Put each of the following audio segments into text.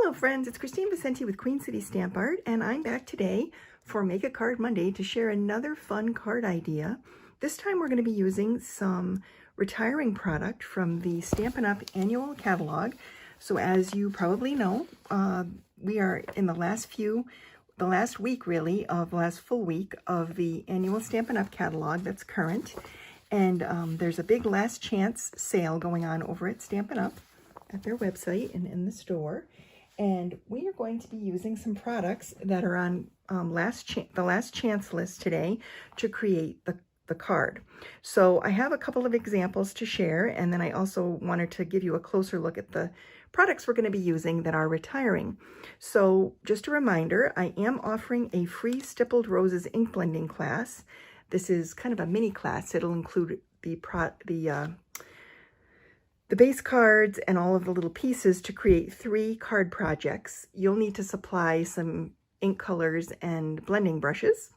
Hello friends, it's Kristine Vicente with Queen City Stamp Art, and I'm back today for Make a Card Monday to share another fun card idea. This time we're going to be using some retiring product from the Stampin' Up annual catalog. So as you probably know, we are in the last week really, of the last full week of the annual Stampin' Up catalog that's current. And there's a big last chance sale going on over at Stampin' Up at their website and in the store. And we are going to be using some products that are on the last chance list today to create the card. So I have a couple of examples to share, and then I also wanted to give you a closer look at the products we're going to be using that are retiring. So just a reminder, I am offering a free Stippled Roses ink blending class. This is kind of a mini class. It'll include the base cards and all of the little pieces to create 3 card projects. You'll need to supply some ink colors and blending brushes.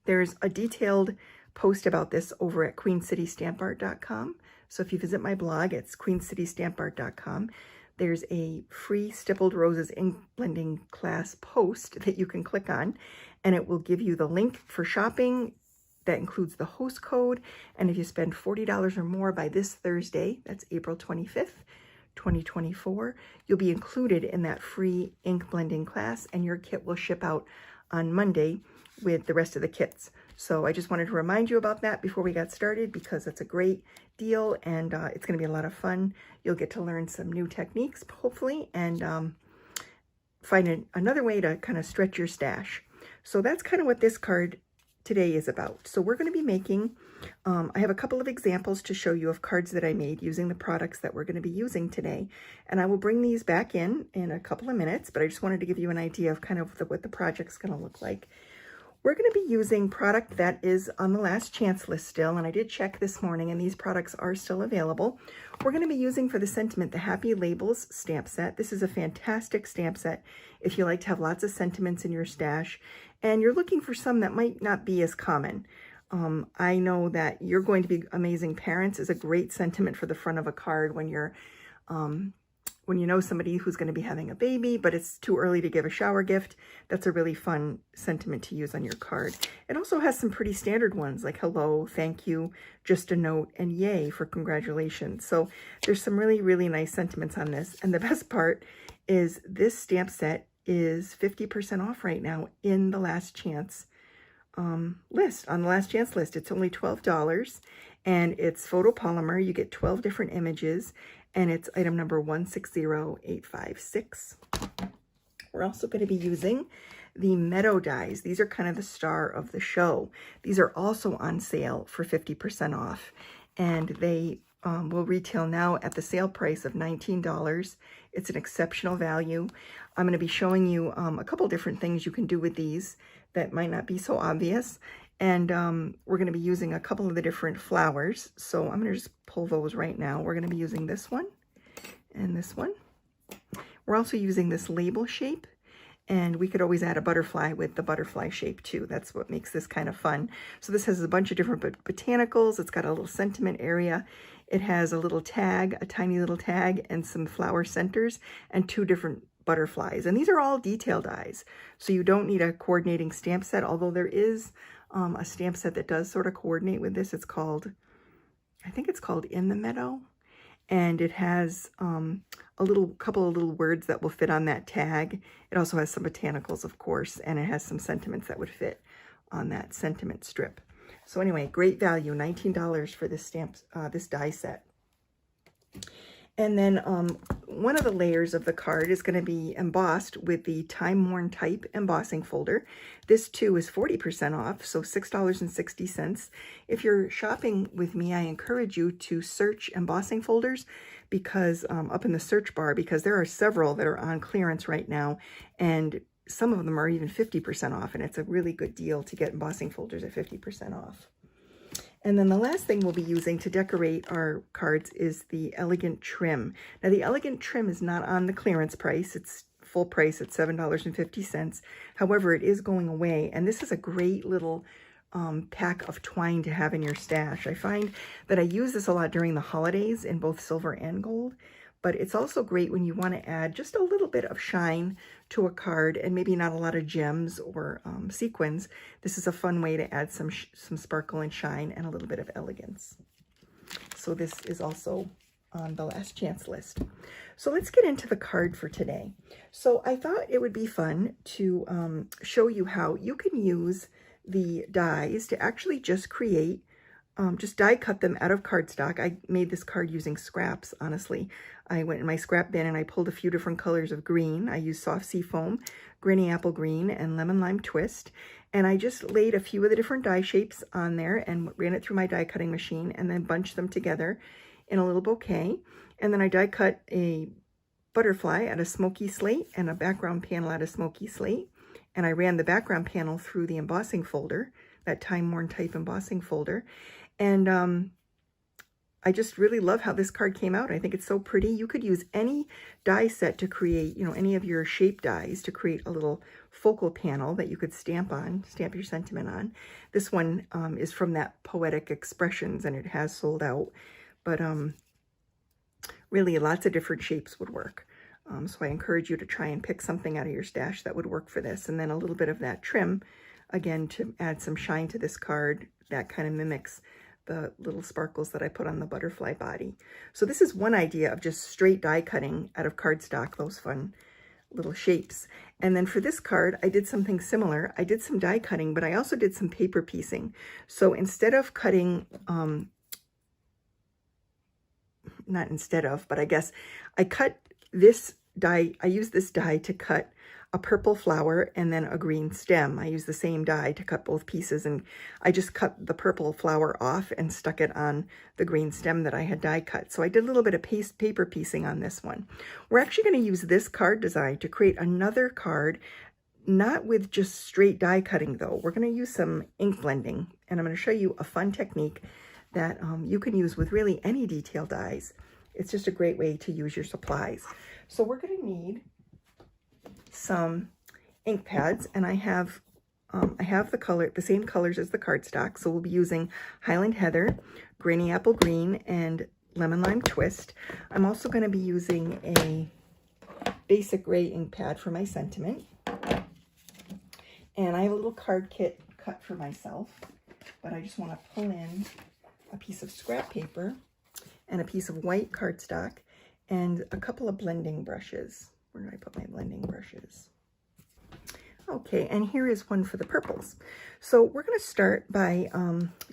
There's a detailed post about this over at queencitystampart.com. So if you visit my blog, it's queencitystampart.com. There's a free Stippled Roses ink blending class post that you can click on, and it will give you the link for shopping. That includes the host code, and if you spend $40 or more by this Thursday, that's April 25th, 2024, you'll be included in that free ink blending class, and your kit will ship out on Monday with the rest of the kits. So I just wanted to remind you about that before we got started, because it's a great deal, and it's going to be a lot of fun. You'll get to learn some new techniques, hopefully, and find another way to kind of stretch your stash. So that's kind of what this card today is about. So we're going to be making, I have a couple of examples to show you of cards that I made using the products that we're going to be using today. And I will bring these back in a couple of minutes, but I just wanted to give you an idea of kind of what the project's going to look like. We're going to be using product that is on the last chance list still, and I did check this morning, and these products are still available. We're going to be using for the sentiment the Happy Labels stamp set. This is a fantastic stamp set if you like to have lots of sentiments in your stash, and you're looking for some that might not be as common. I know that You're Going to Be Amazing Parents is a great sentiment for the front of a card when you're when you know somebody who's going to be having a baby, but it's too early to give a shower gift. That's a really fun sentiment to use on your card. It also has some pretty standard ones like hello, thank you, just a note, and yay for congratulations. So there's some really, really nice sentiments on this. And the best part is this stamp set is 50% off right now in the last chance list. On the last chance list, it's only $12, and it's photopolymer. You get 12 different images, and it's item number 160856. We're also going to be using the Meadow Dies. These are kind of the star of the show. These are also on sale for 50% off, and they will retail now at the sale price of $19. It's an exceptional value. I'm going to be showing you a couple different things you can do with these that might not be so obvious. And we're going to be using a couple of the different flowers. So I'm going to just pull those right now. We're going to be using this one and this one. We're also using this label shape. And we could always add a butterfly with the butterfly shape too. That's what makes this kind of fun. So this has a bunch of different botanicals. It's got a little sentiment area. It has a little tag, a tiny little tag, and some flower centers, and 2 different butterflies. And these are all detail dies. So you don't need a coordinating stamp set, although there is a stamp set that does sort of coordinate with this. It's called, I think it's called In the Meadow. And it has a couple of little words that will fit on that tag. It also has some botanicals, of course, and it has some sentiments that would fit on that sentiment strip. So anyway, great value, $19 for this this die set. And then one of the layers of the card is going to be embossed with the Timeworn Type embossing folder. This too is 40% off, so $6.60. If you're shopping with me, I encourage you to search embossing folders because up in the search bar, because there are several that are on clearance right now, and some of them are even 50% off, and it's a really good deal to get embossing folders at 50% off. And then the last thing we'll be using to decorate our cards is the Elegant Trim. Now the Elegant Trim is not on the clearance price. It's full price at $7.50. However, it is going away. And this is a great little pack of twine to have in your stash. I find that I use this a lot during the holidays in both silver and gold. but it's also great when you want to add just a little bit of shine to a card and maybe not a lot of gems or sequins. This is a fun way to add some sparkle and shine and a little bit of elegance. So this is also on the last chance list. So let's get into the card for today. So I thought it would be fun to show you how you can use the dies to actually just create, just die cut them out of cardstock. I made this card using scraps, honestly. I went in my scrap bin and I pulled a few different colors of green. I used soft sea foam, granny apple green, and lemon lime twist. And I just laid a few of the different die shapes on there and ran it through my die cutting machine and then bunched them together in a little bouquet. And then I die cut a butterfly out of smoky slate and a background panel out of smoky slate. And I ran the background panel through the embossing folder, that Timeworn Type embossing folder. And I just really love how this card came out. I think it's so pretty. You could use any die set to create, you know, any of your shape dies to create a little focal panel that you could stamp your sentiment on. This one is from that Poetic Expressions, and it has sold out. But really lots of different shapes would work. So I encourage you to try and pick something out of your stash that would work for this. And then a little bit of that trim, again, to add some shine to this card that kind of mimics the little sparkles that I put on the butterfly body. So this is one idea of just straight die cutting out of cardstock, those fun little shapes. And then for this card, I did something similar. I did some die cutting, but I also did some paper piecing. So instead of cutting, but I guess I cut this die, I used this die to cut a purple flower and then a green stem. I used the same die to cut both pieces, and I just cut the purple flower off and stuck it on the green stem that I had die cut. So I did a little bit of paper piecing on this one. We're actually going to use this card design to create another card, not with just straight die cutting though. We're going to use some ink blending, and I'm going to show you a fun technique that you can use with really any detail dies. It's just a great way to use your supplies. So we're going to need some ink pads, and I have the same colors as the cardstock. So we'll be using Highland Heather, Granny Apple Green, and Lemon Lime Twist. I'm also going to be using a basic gray ink pad for my sentiment. And I have a little card kit cut for myself, but I just want to pull in a piece of scrap paper and a piece of white cardstock and a couple of blending brushes. Where did I put my blending brushes? Okay, and here is one for the purples. So we're going to start by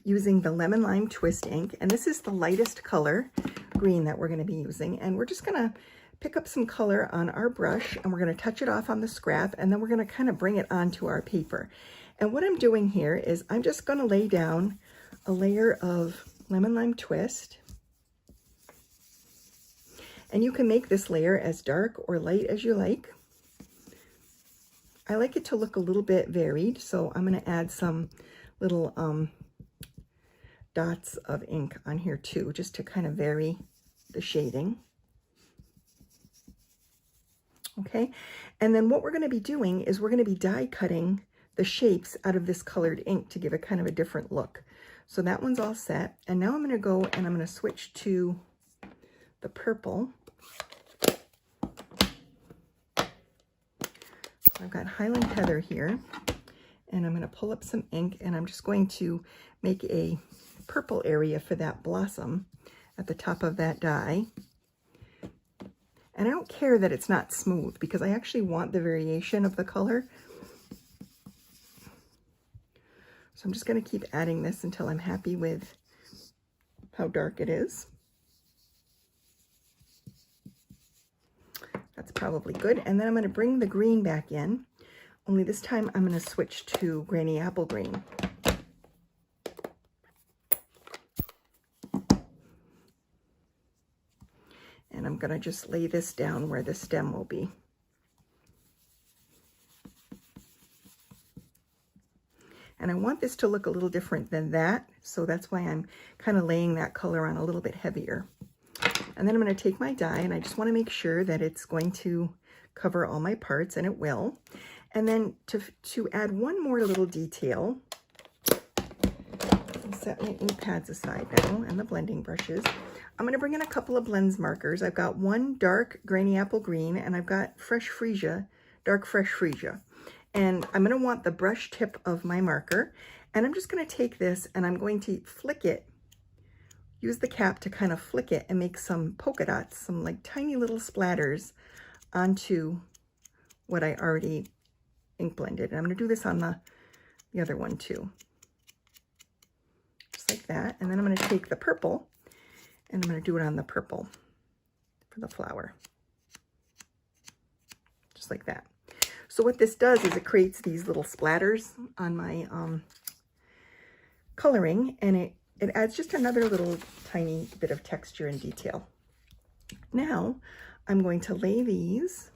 using the Lemon Lime Twist ink, and this is the lightest color, green, that we're going to be using. And we're just going to pick up some color on our brush, and we're going to touch it off on the scrap, and then we're going to kind of bring it onto our paper. And what I'm doing here is I'm just going to lay down a layer of Lemon Lime Twist. And you can make this layer as dark or light as you like. I like it to look a little bit varied, so I'm going to add some little dots of ink on here too, just to kind of vary the shading. Okay, and then what we're going to be doing is we're going to be die cutting the shapes out of this colored ink to give it kind of a different look. So that one's all set, and now I'm going to go and I'm going to switch to the purple. So I've got Highland Heather here, and I'm going to pull up some ink, and I'm just going to make a purple area for that blossom at the top of that die. And I don't care that it's not smooth, because I actually want the variation of the color. So I'm just going to keep adding this until I'm happy with how dark it is. That's probably good. And then I'm going to bring the green back in, only this time I'm going to switch to Granny Apple Green. And I'm going to just lay this down where the stem will be. And I want this to look a little different than that, so that's why I'm kind of laying that color on a little bit heavier. And then I'm going to take my die, and I just want to make sure that it's going to cover all my parts, and it will. And then to add one more little detail, since set my ink pads aside now and the blending brushes. I'm going to bring in a couple of blends markers. I've got one dark Granny Apple Green, and I've got fresh freesia, dark fresh freesia. And I'm going to want the brush tip of my marker, and I'm just going to take this and I'm going to flick it, use the cap to kind of flick it and make some polka dots, some like tiny little splatters onto what I already ink blended. And I'm going to do this on the other one too. Just like that. And then I'm going to take the purple and I'm going to do it on the purple for the flower. Just like that. So what this does is it creates these little splatters on my coloring, and it adds just another little tiny bit of texture and detail. Now I'm going to lay these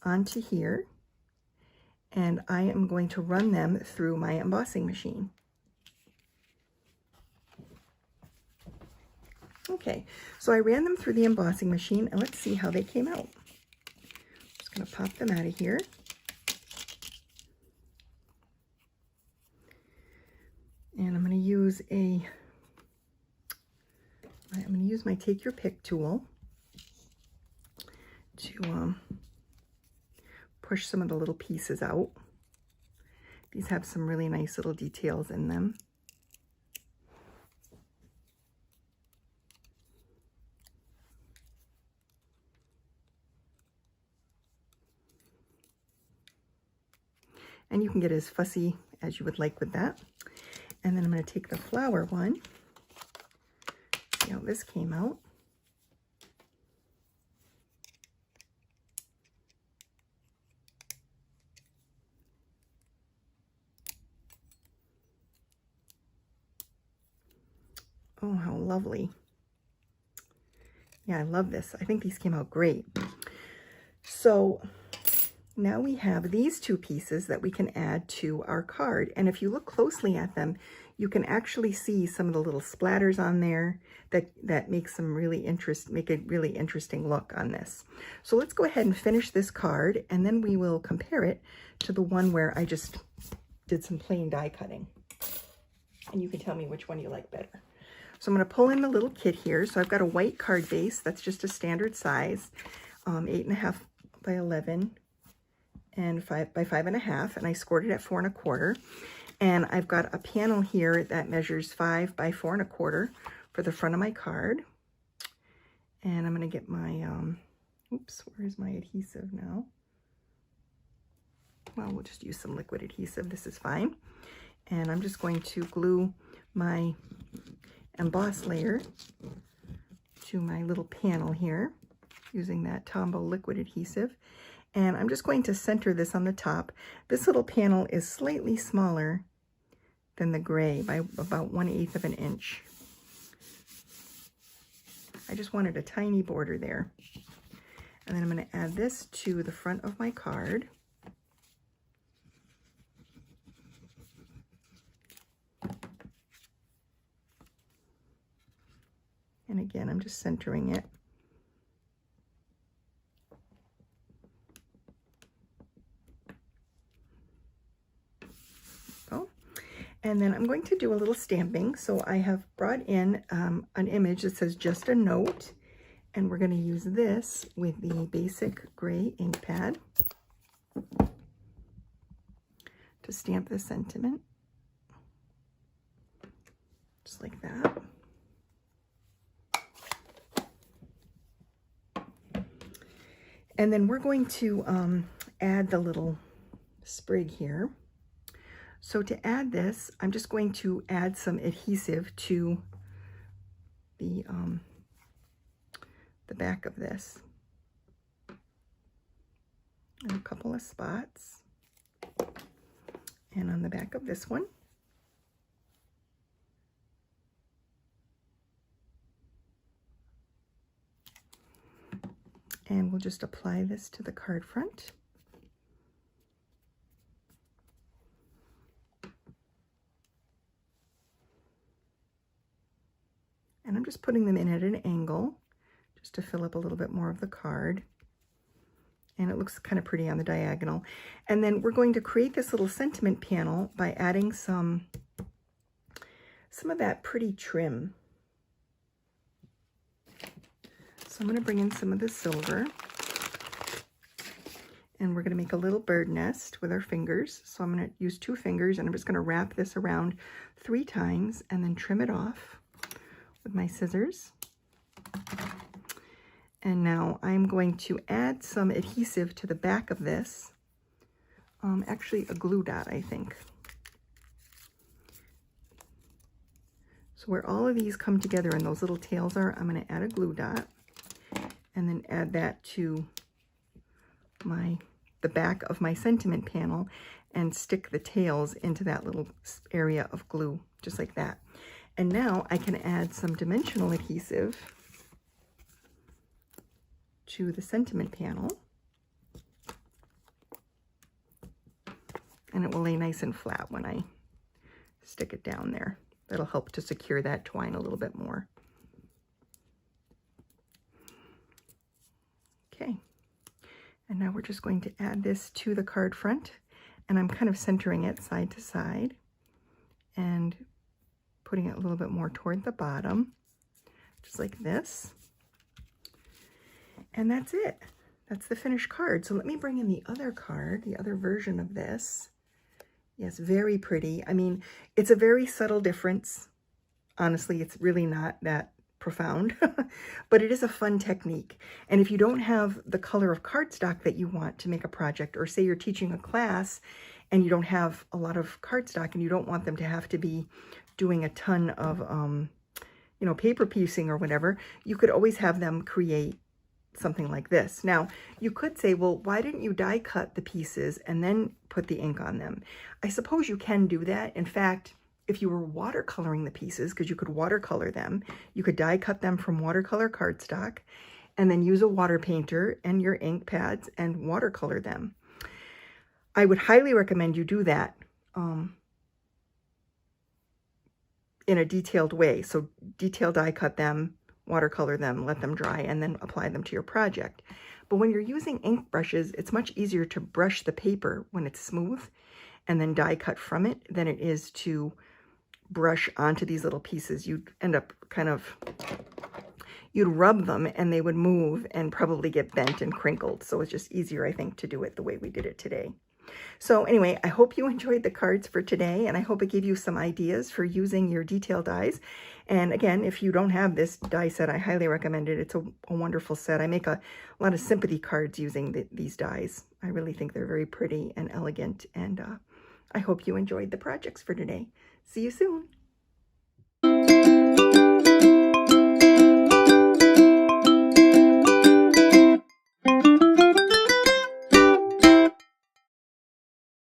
onto here, and I am going to run them through my embossing machine. Okay, so I ran them through the embossing machine, and let's see how they came out. Just going to pop them out of here. And I'm going to use my Take Your Pick tool to push some of the little pieces out. These have some really nice little details in them. And you can get as fussy as you would like with that. And then I'm going to take the flower one. See how this came out. Oh, how lovely. Yeah, I love this. I think these came out great. So now we have these two pieces that we can add to our card. And if you look closely at them, you can actually see some of the little splatters on there that make a really interesting look on this. So let's go ahead and finish this card, and then we will compare it to the one where I just did some plain die cutting. And you can tell me which one you like better. So I'm going to pull in the little kit here. So I've got a white card base. That's just a standard size, 8.5 by 11 and 5 by 5.5. And I scored it at 4 1/4. And I've got a panel here that measures 5 by 4 1/4 for the front of my card. And I'm going to get my, oops, where's my adhesive now? Well, we'll just use some liquid adhesive. This is fine. And I'm just going to glue my emboss layer to my little panel here using that Tombow liquid adhesive. And I'm just going to center this on the top. This little panel is slightly smaller than the gray by about 1/8 of an inch. I just wanted a tiny border there. And then I'm going to add this to the front of my card. And again, I'm just centering it. And then I'm going to do a little stamping. So I have brought in an image that says Just a Note, and we're going to use this with the basic gray ink pad to stamp the sentiment, just like that. And then we're going to add the little sprig here. So to add this, I'm just going to add some adhesive to the back of this. And a couple of spots. And on the back of this one. And we'll just apply this to the card front. And I'm just putting them in at an angle just to fill up a little bit more of the card. And it looks kind of pretty on the diagonal. And then we're going to create this little sentiment panel by adding some some of that pretty trim. So I'm going to bring in some of the silver. And we're going to make a little bird nest with our fingers. So I'm going to use 2 fingers, and I'm just going to wrap this around 3 times and then trim it off with my scissors. And now I'm going to add some adhesive to the back of this. Actually a glue dot, I think. So where all of these come together and those little tails are, I'm going to add a glue dot and then add that to the back of my sentiment panel and stick the tails into that little area of glue, just like that. And now I can add some dimensional adhesive to the sentiment panel, and it will lay nice and flat when I stick it down there. That'll help to secure that twine a little bit more. Okay, and now we're just going to add this to the card front, and I'm kind of centering it side to side and putting it a little bit more toward the bottom, just like this. And that's it. That's the finished card. So let me bring in the other card, the other version of this. Yes, very pretty. I mean, it's a very subtle difference. Honestly, it's really not that profound, but it is a fun technique. And if you don't have the color of cardstock that you want to make a project, or say you're teaching a class and you don't have a lot of cardstock and you don't want them to have to be doing a ton of, you know, paper piecing or whatever, you could always have them create something like this. Now, you could say, well, why didn't you die cut the pieces and then put the ink on them? I suppose you can do that. In fact, if you were watercoloring the pieces, because you could watercolor them, you could die cut them from watercolor cardstock and then use a water painter and your ink pads and watercolor them. I would highly recommend you do that in a detailed way. So detail die cut them, watercolor them, let them dry, and then apply them to your project. But when you're using ink brushes, it's much easier to brush the paper when it's smooth and then die cut from it than it is to brush onto these little pieces. You'd end up you'd rub them and they would move and probably get bent and crinkled. So it's just easier, I think, to do it the way we did it today. So anyway, I hope you enjoyed the cards for today, and I hope it gave you some ideas for using your detail dies. And again, if you don't have this die set, I highly recommend it. It's a wonderful set. I make a lot of sympathy cards using these dies. I really think they're very pretty and elegant, and I hope you enjoyed the projects for today. See you soon.